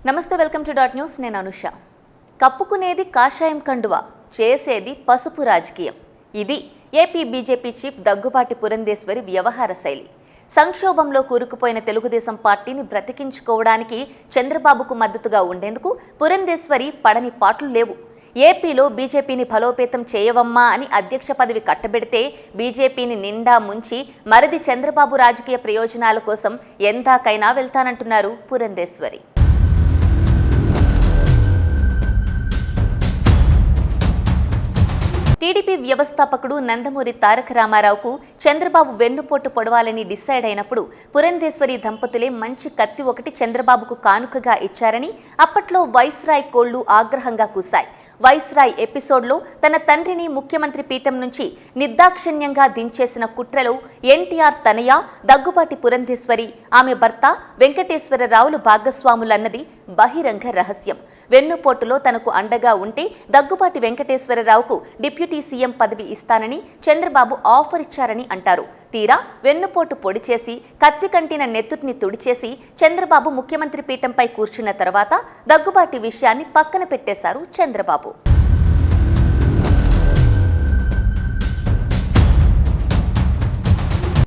నమస్తే, welcome to dot news. నేను అనుష. కప్పుకునేది కాషాయం కండువా, చేసేది పసుపు రాజకీయం. ఇది AP BJP chief Daggubati Purandeswari వ్యవహార శైలి. సంక్షోభంలో కూరుకుపోయిన తెలుగుదేశం పార్టీని బ్రతికించుకోవడానికి చంద్రబాబుకు మద్దతుగా ఉండేందుకు పురంధేశ్వరి పడని పాటలు లేవు. ఏపీలో బీజేపీని బలోపేతం చేయవమ్మా అని అధ్యక్ష పదవి కట్టబెడితే బీజేపీని నిండా ముంచి మరిది చంద్రబాబు రాజకీయ ప్రయోజనాల కోసం ఎందాకైనా వెళ్తానంటున్నారు పురంధేశ్వరి. టీడీపీ వ్యవస్థాపకుడు నందమూరి తారక రామారావుకు చంద్రబాబు వెన్నుపోటు పొడవాలని డిసైడ్ అయినప్పుడు పురంధేశ్వరి దంపతులే మంచి కత్తి ఒకటి చంద్రబాబుకు కానుకగా ఇచ్చారని అప్పట్లో వైస్రాయ్ కోళ్లు ఆగ్రహంగా కూశాయి. వైస్రాయ్ ఎపిసోడ్లో తన తండ్రిని ముఖ్యమంత్రి పీఠం నుంచి నిర్దాక్షిణ్యంగా దించేసిన కుట్రలో ఎన్టీఆర్ తనయ దగ్గుబాటి పురంధేశ్వరి, ఆమె భర్త వెంకటేశ్వరరావులు భాగస్వాములన్నది బహిరంగ రహస్యం. వెన్నుపోటులో తనకు అండగా ఉంటే దగ్గుబాటి వెంకటేశ్వరరావుకు డిప్యూటీ సీఎం పదవి ఇస్తానని చంద్రబాబు ఆఫర్ ఇచ్చారని అంటారు. తీరా వెన్నుపోటు పొడి చేసి కత్తి కంటిన నెత్తుటిని తుడిచేసి చంద్రబాబు ముఖ్యమంత్రి పీఠంపై కూర్చున్న తర్వాత దగ్గుబాటి విషయాన్ని పక్కన పెట్టేశారు చంద్రబాబు.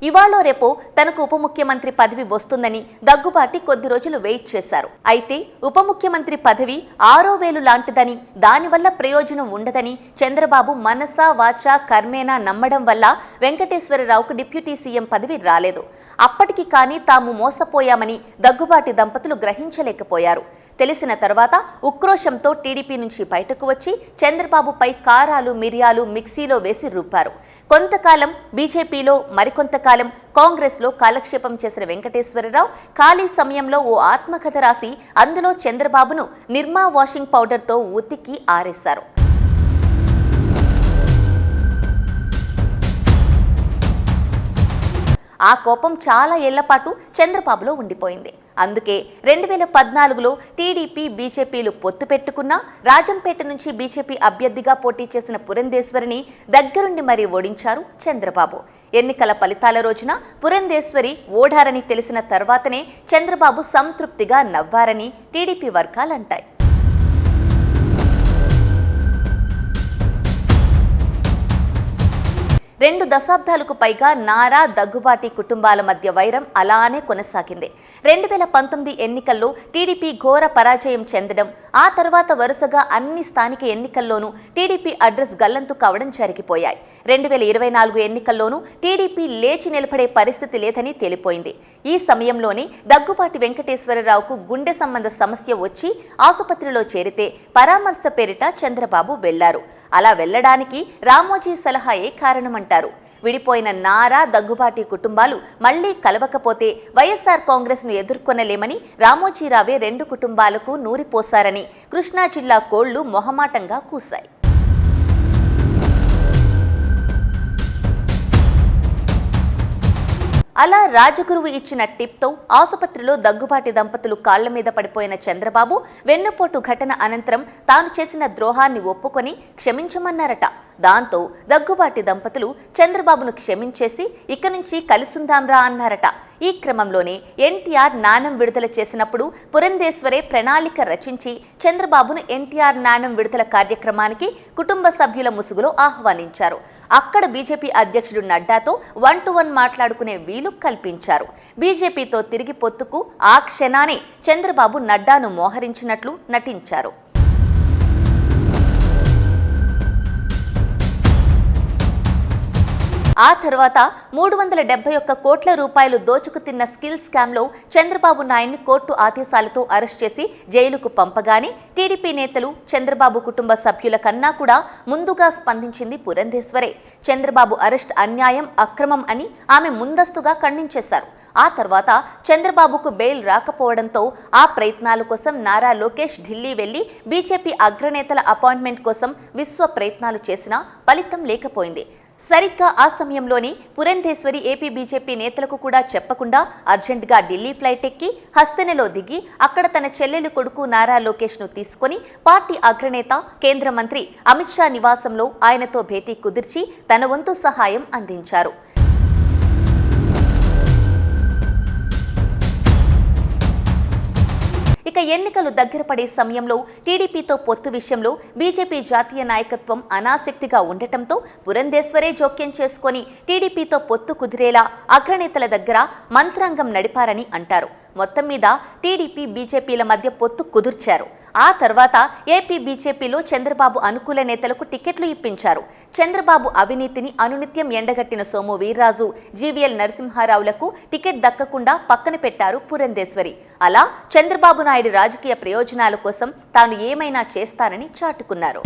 ఇవాళ రేపో తనకు ఉప ముఖ్యమంత్రి పదవి వస్తుందని దగ్గుబాటి కొద్ది రోజులు వెయిట్ చేశారు. అయితే ఉప ముఖ్యమంత్రి పదవి 6వ వేలు లాంటిదని, దానివల్ల ప్రయోజనం ఉండదని చంద్రబాబు మనసా వాచా కర్మేనా నమ్మడం వల్ల వెంకటేశ్వరరావుకు డిప్యూటీ సీఎం పదవి రాలేదు. అప్పటికి కానీ తాము మోసపోయామని దగ్గుబాటి దంపతులు గ్రహించలేకపోయారు. తెలిసిన తర్వాత ఉక్రోషంతో టీడీపీ నుంచి బయటకు వచ్చి చంద్రబాబుపై కారాలు మిరియాలు మిక్సీలో వేసి రుబ్బారు. కొంతకాలం బీజేపీలో, మరికొంతకాలం కాంగ్రెస్లో కాలక్షేపం చేసిన వెంకటేశ్వరరావు ఖాళీ సమయంలో ఓ ఆత్మకథ రాసి అందులో చంద్రబాబును నిర్మా వాషింగ్ పౌడర్తో ఉతికి ఆరేశారు. ఆ కోపం చాలా ఏళ్లపాటు చంద్రబాబులో ఉండిపోయింది. అందుకే 2014లో టీడీపీ బీజేపీలు పొత్తు పెట్టుకున్నా రాజంపేట నుంచి బీజేపీ అభ్యర్థిగా పోటీ చేసిన పురంధేశ్వరిని దగ్గరుండి మరీ ఓడించారు చంద్రబాబు. ఎన్నికల ఫలితాల రోజున పురంధేశ్వరి ఓడారని తెలిసిన తర్వాతనే చంద్రబాబు సంతృప్తిగా నవ్వారని టీడీపీ వర్గాలంటాయి. 2 దశాబ్దాలకు పైగా నారా దగ్గుబాటి కుటుంబాల మధ్య వైరం అలానే కొనసాగింది. 2019 ఎన్నికల్లో టీడీపీ ఘోర పరాజయం చెందడం, ఆ తర్వాత వరుసగా అన్ని స్థానిక ఎన్నికల్లోనూ టీడీపీ అడ్రస్ గల్లంతు కావడం జరిగిపోయాయి. 2024 ఎన్నికల్లోనూ టీడీపీ లేచి నిలబడే పరిస్థితి లేదని తేలిపోయింది. ఈ సమయంలోనే దగ్గుబాటి వెంకటేశ్వరరావుకు గుండె సంబంధ సమస్య వచ్చి ఆసుపత్రిలో చేరితే పరామర్శ పేరిట చంద్రబాబు వెళ్లారు. అలా వెళ్లడానికి రామోజీ సలహాయే కారణమంటారు. విడిపోయిన నారా దగ్గుబాటి కుటుంబాలు మళ్లీ కలవకపోతే వైఎస్ఆర్ కాంగ్రెస్ను ఎదుర్కొనలేమని రామోజీరావే 2 కుటుంబాలకు నూరిపోశారని కృష్ణా జిల్లా కోళ్లు మొహమాటంగా కూశాయి. అలా రాజగురువు ఇచ్చిన టిప్తో ఆసుపత్రిలో దగ్గుబాటి దంపతులు కాళ్ల మీద పడిపోయిన చంద్రబాబు వెన్నుపోటు ఘటన అనంతరం తాను చేసిన ద్రోహాన్ని ఒప్పుకొని క్షమించమన్నారట. దాంతో దగ్గుబాటి దంపతులు చంద్రబాబును క్షమించేసి ఇక నుంచి కలిసుందాంరా అన్నారట. ఈ క్రమంలోనే ఎన్టీఆర్ నాణం విడుదల చేసినప్పుడు పురంధేశ్వరే ప్రణాళిక రచించి చంద్రబాబును ఎన్టీఆర్ నాణం విడుదల కార్యక్రమానికి కుటుంబ సభ్యుల ముసుగులో ఆహ్వానించారు. అక్కడ బీజేపీ అధ్యక్షుడు నడ్డాతో 1-to-1 మాట్లాడుకునే వీలు కల్పించారు. బీజేపీతో తిరిగి పొత్తుకు ఆ క్షణానే చంద్రబాబు నడ్డాను మోహరించినట్లు నటించారు. ఆ తర్వాత 371 కోట్ల రూపాయలు దోచుకు తిన్న స్కిల్ స్కామ్లో చంద్రబాబు నాయుడిని కోర్టు ఆదేశాలతో అరెస్ట్ చేసి జైలుకు పంపగానే టీడీపీ నేతలు, చంద్రబాబు కుటుంబ సభ్యుల కన్నా కూడా ముందుగా స్పందించింది పురంధేశ్వరే. చంద్రబాబు అరెస్ట్ అన్యాయం, అక్రమం అని ఆమె ముందస్తుగా ఖండించేశారు. ఆ తర్వాత చంద్రబాబుకు బెయిల్ రాకపోవడంతో ఆ ప్రయత్నాల కోసం నారా లోకేష్ ఢిల్లీ వెళ్లి బీజేపీ అగ్రనేతల అపాయింట్మెంట్ కోసం విశ్వ ప్రయత్నాలు చేసినా ఫలితం లేకపోయింది. సరిగ్గా ఆ సమయంలోనే పురంధేశ్వరి ఏపీ బీజేపీ నేతలకు కూడా చెప్పకుండా అర్జెంటుగా ఢిల్లీ ఫ్లైట్ ఎక్కి హస్తెనలో దిగి అక్కడ తన చెల్లెలి కొడుకు నారా లోకేష్ను తీసుకుని పార్టీ అగ్రనేత, కేంద్ర మంత్రి అమిత్ షా నివాసంలో ఆయనతో భేటీ కుదిర్చి తన వంతు సహాయం అందించారు. ఇక ఎన్నికలు దగ్గర పడే సమయంలో టీడీపీతో పొత్తు విషయంలో బీజేపీ జాతీయ నాయకత్వం అనాసక్తిగా ఉండటంతో పురంధేశ్వరే జోక్యం చేసుకుని టీడీపీతో పొత్తు కుదిరేలా అగ్రనేతల దగ్గర మంత్రాంగం నడిపారని అంటారు. మొత్తం మీద టీడీపీ బీజేపీల మధ్య పొత్తు కుదుర్చారు. ఆ తర్వాత ఏపీ బీజేపీలో చంద్రబాబు అనుకూల నేతలకు టికెట్లు ఇప్పించారు. చంద్రబాబు అవినీతిని అనునిత్యం ఎండగట్టిన సోము వీర్రాజు, జీవీఎల్ నరసింహారావులకు టికెట్ దక్కకుండా పక్కన పెట్టారు పురంధేశ్వరి. అలా చంద్రబాబు నాయుడు రాజకీయ ప్రయోజనాల కోసం తాను ఏమైనా చేస్తానని చాటుకున్నారు.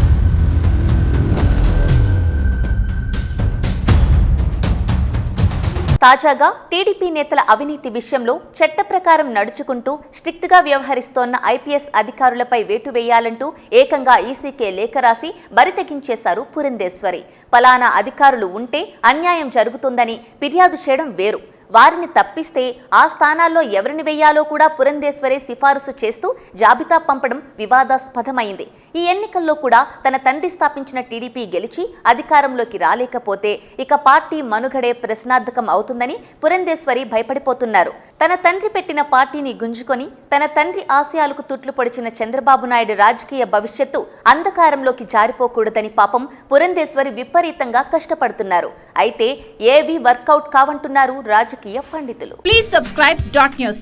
తాజాగా టీడీపీ నేతల అవినీతి విషయంలో చట్ట ప్రకారం నడుచుకుంటూ స్ట్రిక్ట్గా వ్యవహరిస్తోన్న ఐపీఎస్ అధికారులపై వేటు వేయాలంటూ ఏకంగా ఈసీకే లేఖ రాసి బరితెగించేశారు పురంధేశ్వరి. పలానా అధికారులు ఉంటే అన్యాయం జరుగుతుందని ఫిర్యాదు చేయడం వేరు, వారిని తప్పిస్తే ఆ స్థానాల్లో ఎవరిని వేయాలో కూడా పురంధేశ్వరే సిఫారసు చేస్తూ జాబితా పంపడం వివాదాస్పదమైంది. ఈ ఎన్నికల్లో కూడా తన తండ్రి స్థాపించిన టీడీపీ గెలిచి అధికారంలోకి రాలేకపోతే ఇక పార్టీ మనుగడే ప్రశ్నార్థకం అవుతుందని పురంధేశ్వరి భయపడిపోతున్నారు. తన తండ్రి పెట్టిన పార్టీని గుంజుకొని తన తండ్రి ఆశయాలకు తుట్లు పొడిచిన చంద్రబాబు నాయుడు రాజకీయ భవిష్యత్తు అంధకారంలోకి జారిపోకూడదని పాపం పురంధేశ్వరి విపరీతంగా కష్టపడుతున్నారు. అయితే ఏవీ వర్కౌట్ కావంటున్నారు రాజకీయ పండితులు. Please subscribe .news.